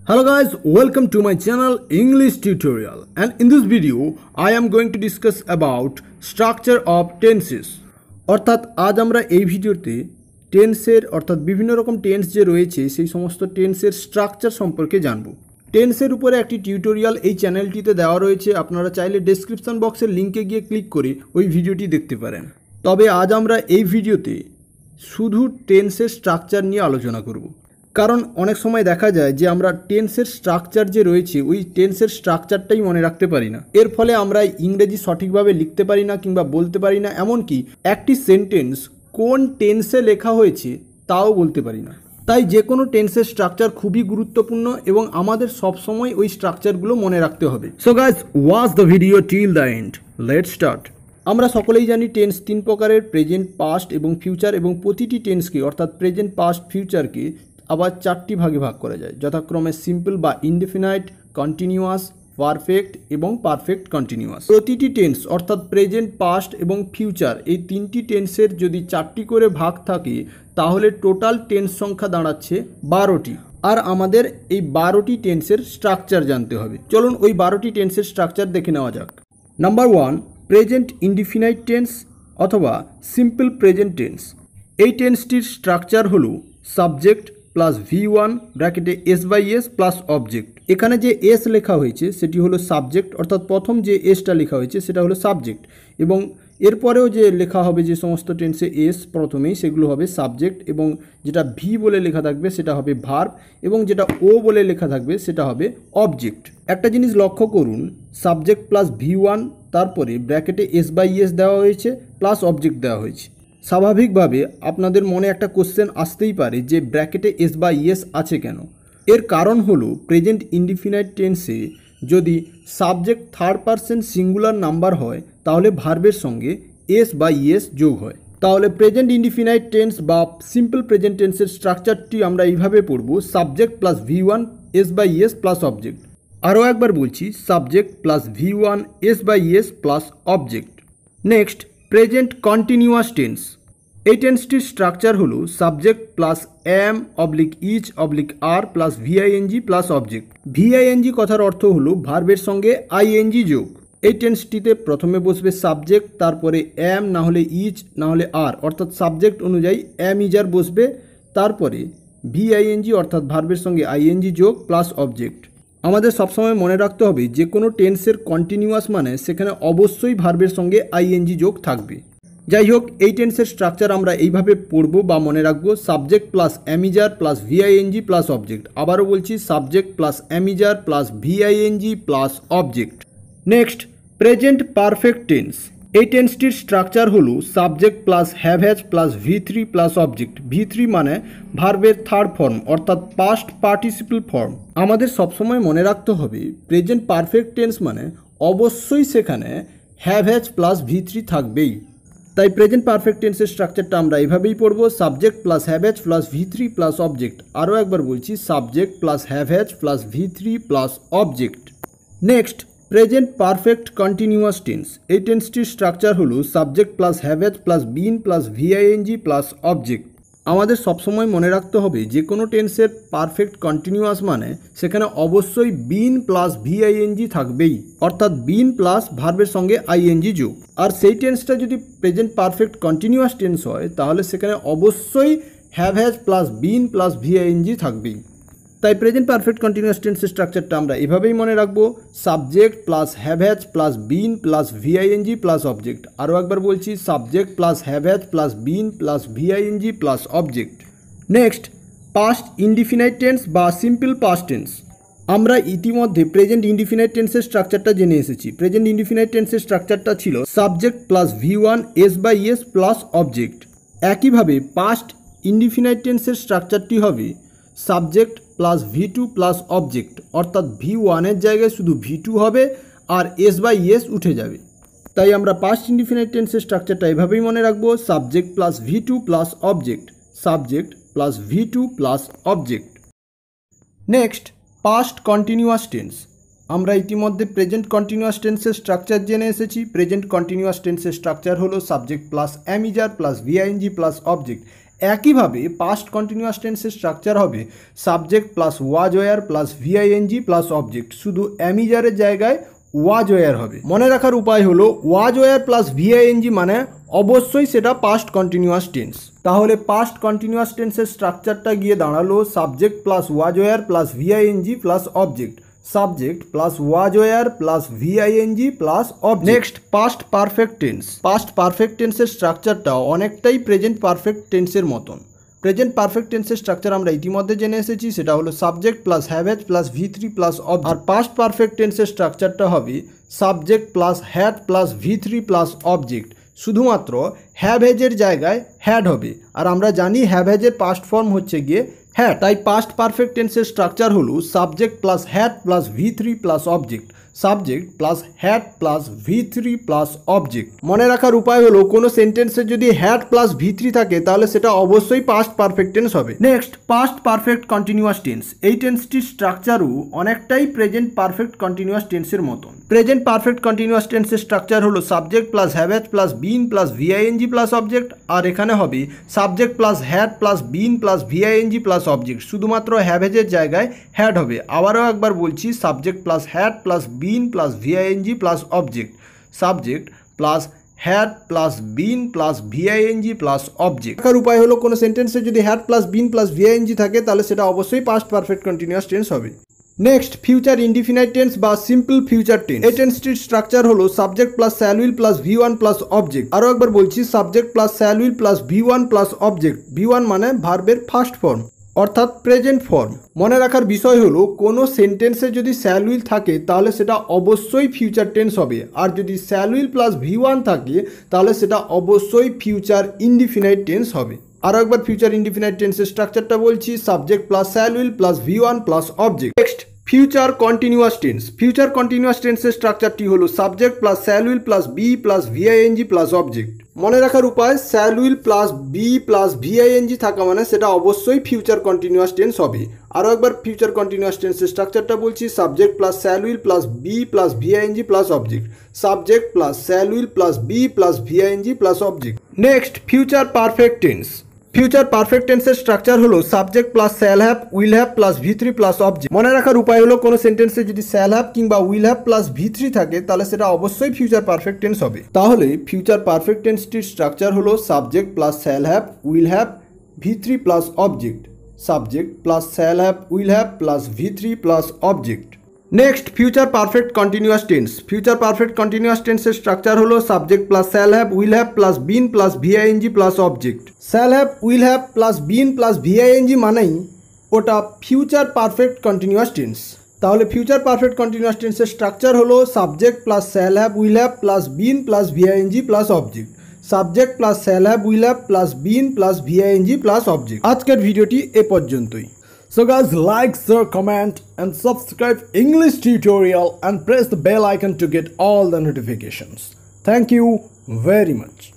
Hello guys, welcome to my channel English tutorial, and in this video I am going to discuss about structure of tenses। অর্থাৎ আজ আমরা এই ভিডিওতে টেন্সের অর্থাৎ বিভিন্ন রকম টেন্স যে রয়েছে সেই সমস্ত টেন্সের স্ট্রাকচার সম্পর্কে জানব। টেন্সের উপরে একটি টিউটোরিয়াল এই চ্যানেলটিতে দেওয়া রয়েছে, আপনারা চাইলে ডেসক্রিপশন বক্সের লিংকে গিয়ে ক্লিক করে ওই ভিডিওটি দেখতে পারেন। তবে আজ আমরা এই ভিডিওতে শুধু টেন্সের স্ট্রাকচার নিয়ে আলোচনা করব। কারণ অনেক সময় দেখা যায় যে আমরা টেন্সের স্ট্রাকচার যে রয়েছে ওই টেন্সের স্ট্রাকচারটাই মনে রাখতে পারি না। এর ফলে আমরা ইংরেজি সঠিকভাবে লিখতে পারি না কিংবা বলতে পারি না, এমনকি একটি সেন্টেন্স কোন টেন্সে লেখা হয়েছে তাও বলতে পারি না। তাই যে কোনো টেন্সের স্ট্রাকচার খুবই গুরুত্বপূর্ণ এবং আমাদের সবসময় ওই স্ট্রাকচারগুলো মনে রাখতে হবে। So guys, watch the video till the end. Let's start. আমরা সকলেই জানি টেন্স তিন প্রকারের, প্রেজেন্ট, পাস্ট এবং ফিউচার, এবং প্রতিটি টেন্সকে অর্থাৎ প্রেজেন্ট, পাস্ট, ফিউচারকে আবার চারটি ভাগে ভাগ করা যায়, যথাক্রমে সিম্পল বা ইনডেফিনাইট, কন্টিনিউয়াস, পারফেক্ট এবং পারফেক্ট কন্টিনিউয়াস। প্রতিটি টেন্স অর্থাৎ প্রেজেন্ট, পাস্ট এবং ফিউচার এই তিনটি টেন্সের যদি চারটি করে ভাগ থাকে তাহলে টোটাল টেন্স সংখ্যা দাঁড়াচ্ছে 12টি। আর আমাদের এই 12টি টেন্সের স্ট্রাকচার জানতে হবে। চলুন ওই 12টি টেন্সের স্ট্রাকচার দেখে নেওয়া যাক। নাম্বার 1, প্রেজেন্ট ইনডিফিনাইট টেন্স অথবা সিম্পল প্রেজেন্ট টেন্স। এই টেন্সটির স্ট্রাকচার হলো সাবজেক্ট প্লাস V1 ব্র্যাকেটে S/S প্লাস অবজেক্ট। এখানে যে এস লেখা হয়েছে সেটি হলো সাবজেক্ট, অর্থাৎ প্রথম যে এসটা লেখা হয়েছে সেটা হলো সাবজেক্ট, এবং এরপরেও যে লেখা হবে যে সমস্ত টেন্সে এস প্রথমেই সেগুলো হবে সাবজেক্ট, এবং যেটা ভি বলে লেখা থাকবে সেটা হবে ভার্ব, এবং যেটা ও বলে লেখা থাকবে সেটা হবে অবজেক্ট। একটা জিনিস লক্ষ্য করুন, সাবজেক্ট প্লাস V1 তারপরে ব্র্যাকেটে S/S দেওয়া হয়েছে প্লাস অবজেক্ট দেওয়া হয়েছে। স্বাভাবিকভাবে আপনাদের মনে একটা কোশ্চেন আসতেই পারে যে ব্র্যাকেটে S/S আছে কেন। এর কারণ হলো প্রেজেন্ট ইনডিফিনাইট টেন্সে যদি subject third person singular number হয় তাহলে ভার্বের সঙ্গে S/S যোগ হয়। তাহলে প্রেজেন্ট ইনডিফিনাইট টেন্স বা সিম্পল প্রেজেন্ট টেন্সের স্ট্রাকচারটি আমরা এইভাবে পড়ব: subject plus V1 S/S plus object. আরও একবার বলছি, subject plus V1 S/S plus object. Next, present continuous tense. এই টেন্সটির স্ট্রাকচার হলো subject plus am oblique is oblique are plus VING plus object. VING কথার অর্থ হলো ভার্বের সঙ্গে ING যোগ। এই টেন্সটিতে প্রথমে বসবে সাবজেক্ট, তারপরে am না হলে ইচ না হলে আর, অর্থাৎ সাবজেক্ট অনুযায়ী am is are বসবে, তারপরে VING অর্থাৎ ভার্বের সঙ্গে ING যোগ প্লাস অবজেক্ট। আমাদের সবসময় মনে রাখতে হবে যে কোনো টেন্সের কন্টিনিউয়াস মানে সেখানে অবশ্যই ভার্বের সঙ্গে ING যোগ থাকবে। যাই হোক, এই টেন্সের স্ট্রাকচার আমরা এইভাবে পড়ব বা মনে রাখবো: subject plus am is are plus VING plus object. আবারও বলছি, subject plus am is are plus VING plus object. Next, present perfect tense. এই টেন্সটির স্ট্রাকচার হলো subject plus have has plus V3 plus object. V3 মানে ভার্বের third form অর্থাৎ past participle form. আমাদের সবসময় মনে রাখতে হবে প্রেজেন্ট পারফেক্ট টেন্স মানে অবশ্যই সেখানে হ্যাভ হ্যাজ প্লাস V3 থাকবেই। তাই প্রেজেন্ট পারফেক্ট টেন্সের স্ট্রাকচারটা আমরা এইভাবেই পড়ব: subject plus have has plus V3 plus object. আরও একবার বলছি, subject plus have has plus V3 plus object. Next, present perfect continuous tense. এই টেন্সটির স্ট্রাকচার হলো subject plus have has plus been plus VING plus object. আমাদের সবসময় মনে রাখতে হবে যে কোনো টেন্সের পারফেক্ট কন্টিনিউয়াস মানে সেখানে অবশ্যই বিন প্লাস VING থাকবেই, অর্থাৎ বিন প্লাস ভার্বের সঙ্গে ING যোগ। আর সেই টেন্সটা যদি প্রেজেন্ট পারফেক্ট কন্টিনিউয়াস টেন্স হয় তাহলে সেখানে অবশ্যই have has plus been plus VING থাকবেই। তাই প্রেজেন্ট পারফেক্ট কন্টিনিউয়াস টেন্সের স্ট্রাকচারটা আমরা এভাবেই মনে রাখবো: subject plus have has plus been plus VING plus object. আরও একবার বলছি, subject plus have has plus been plus VING plus object. Next, past indefinite tense বা সিম্পল পাস্ট টেন্স। আমরা ইতিমধ্যে প্রেজেন্ট ইনডিফিনাইট টেন্সের স্ট্রাকচারটা জেনে এসেছি। প্রেজেন্ট ইনডিফিনাইট টেন্সের স্ট্রাকচারটা ছিল subject plus V1 S/S plus object. একইভাবে পাস্ট ইনডিফিনাইট টেন্সের স্ট্রাকচারটি হবে subject plus V2 plus object, অর্থাৎ V1 এর জায়গায় শুধু V2 হবে আর S/S উঠে যাবে। তাই আমরা পাস্ট ইনডিফিনাইট টেন্সের স্ট্রাকচারটা এভাবেই মনে রাখবো: subject plus V2 plus object, subject plus V2 plus object. Next, past continuous tense. আমরা ইতিমধ্যে প্রেজেন্ট কন্টিনিউয়াস টেন্সের স্ট্রাকচার জেনে এসেছি। প্রেজেন্ট কন্টিনিউয়াস টেন্সের স্ট্রাকচার হলো subject plus am is are plus VING plus object. একইভাবে পাস্ট কন্টিনিউয়াস টেন্সের structure হবে subject plus was were plus VING plus object, শুধু অ্যামিজারের জায়গায় ওয়াজ ওয়্যার হবে। মনে রাখার উপায় হলো ওয়াজ ওয়্যার প্লাস ভিআইএনজি মানে অবশ্যই সেটা পাস্ট কন্টিনিউয়াস টেন্স। তাহলে পাস্ট কন্টিনিউয়াস টেন্সের স্ট্রাকচারটা গিয়ে দাঁড়ালো subject plus was were plus VING plus object, subject plus was were plus VING plus object. Next past perfect tense. Past perfect টেন্সের স্ট্রাকচারটা অনেকটাই প্রেজেন্ট পারফেক্ট টেন্সের মতন। প্রেজেন্ট পারফেক্ট টেন্সের স্ট্রাকচার আমরা ইতিমধ্যে জেনে এসেছি, সেটা হলো সাবজেক্ট প্লাস হ্যাভ প্লাস ভি3 প্লাস অবজেক্ট। আর পাস্ট পারফেক্ট টেন্সের স্ট্রাকচারটা হবে সাবজেক্ট প্লাস হ্যাড প্লাস ভি3 প্লাস অবজেক্ট, শুধুমাত্র হ্যাভ এর জায়গায় হ্যাড হবে। আর আমরা জানি হ্যাভ এর পাস্ট ফর্ম হচ্ছে গিয়ে হ্যাড। তাই পাস্ট পারফেক্ট টেন্সের স্ট্রাকচার হলো সাবজেক্ট প্লাস হ্যাড প্লাস ভি3 plus object, subject plus had plus ভি3 প্লাস অবজেক্ট। মনে রাখার উপায় হলো কোনো সেন্টেন্সে যদি হ্যাড প্লাস ভি3 থাকে তাহলে সেটা অবশ্যই পাস্ট পারফেক্ট টেন্স হবে। Next past perfect continuous tense. এই টেন্সটির স্ট্রাকচারও অনেকটাই প্রেজেন্ট পারফেক্ট কন্টিনিউয়াস টেন্সের মতন। প্রেজেন্ট পারফেক্ট কন্টিনিউয়াস টেন্সের স্ট্রাকচার হলো subject plus have plus been plus VING plus object. আর এখানে হবে subject plus had plus been plus VING plus object, শুধুমাত্র হ্যাভ এর জায়গায় হ্যাড হবে। আবারও একবার বলছি, subject plus had plus been plus VING plus object, subject plus had plus been plus VING plus object. এর উপায় হলো কোনো সেন্টেন্সে যদি had plus been plus VING থাকে তাহলে সেটা অবশ্যই পাস্ট পারফেক্ট কন্টিনিউয়াস টেন্স হবে। নেক্সট ফিউচার ইনডিফিনাইট টেন্স বা সিম্পল ফিউচার টেন্স। এই টেন্সটির স্ট্রাকচার হলো subject plus shall will plus V one plus object. আরও একবার বলছি, subject plus shall will plus V one plus object. V one মানে ভার্বের ফার্স্ট ফর্ম অর্থাৎ প্রেজেন্ট ফর্ম। মনে রাখার বিষয় হলো কোনো সেন্টেন্সে যদি শ্যাল উইল থাকে তাহলে সেটা অবশ্যই ফিউচার টেন্স হবে, আর যদি শ্যাল উইল প্লাস ভি1 থাকে তাহলে সেটা অবশ্যই ফিউচার ইনডিফিনাইট টেন্স হবে। আরও একবার ফিউচার ইনডিফিনাইট টেন্সের স্ট্রাকচারটা বলছি, subject plus shall will plus V one plus object. Next future continuous tense. Future continuous টেন্সের স্ট্রাকচারটি হলো subject plus shall will plus be plus VING plus object. মনে রাখার উপায়, shall will plus be plus VING থাকা মানে সেটা অবশ্যই ফিউচার কন্টিনিউয়াস টেন্স হবে। আরও একবার ফিউচার কন্টিনিউয়াস টেন্সের স্ট্রাকচারটা বলছি, subject plus shall will plus be plus VING plus object, subject plus shall will plus be plus VING plus object. Next future perfect tense. Future perfect টেন্সের structure হলো subject plus shall have will have plus ভি3 plus object. মনে রাখার উপায় হলো কোনো সেন্টেন্সে যদি শ্যাল হ্যাভ কিংবা উইল হ্যাভ প্লাস ভি3 থাকে তাহলে সেটা অবশ্যই ফিউচার পারফেক্ট টেন্স হবে। তাহলে ফিউচার পারফেক্ট টেন্সটির স্ট্রাকচার হলো subject plus shall have will have ভি3 plus object, subject plus shall have will have plus ভি3 plus object. Next future perfect continuous tense. Future perfect continuous টেন্সের structure হলো subject plus shall have will have plus been plus VING plus object. Shall have will have plus been plus ভিআইএনজি মানেই ওটা future perfect continuous tense. তাহলে future perfect continuous টেন্সের structure হলো subject plus shall have will have plus been plus VING plus object, subject plus shall have will have plus been plus VING plus object. আজকের ভিডিওটি এ পর্যন্তই। So guys, like, share, comment and subscribe English tutorial and press the bell icon to get all the notifications. Thank you very much.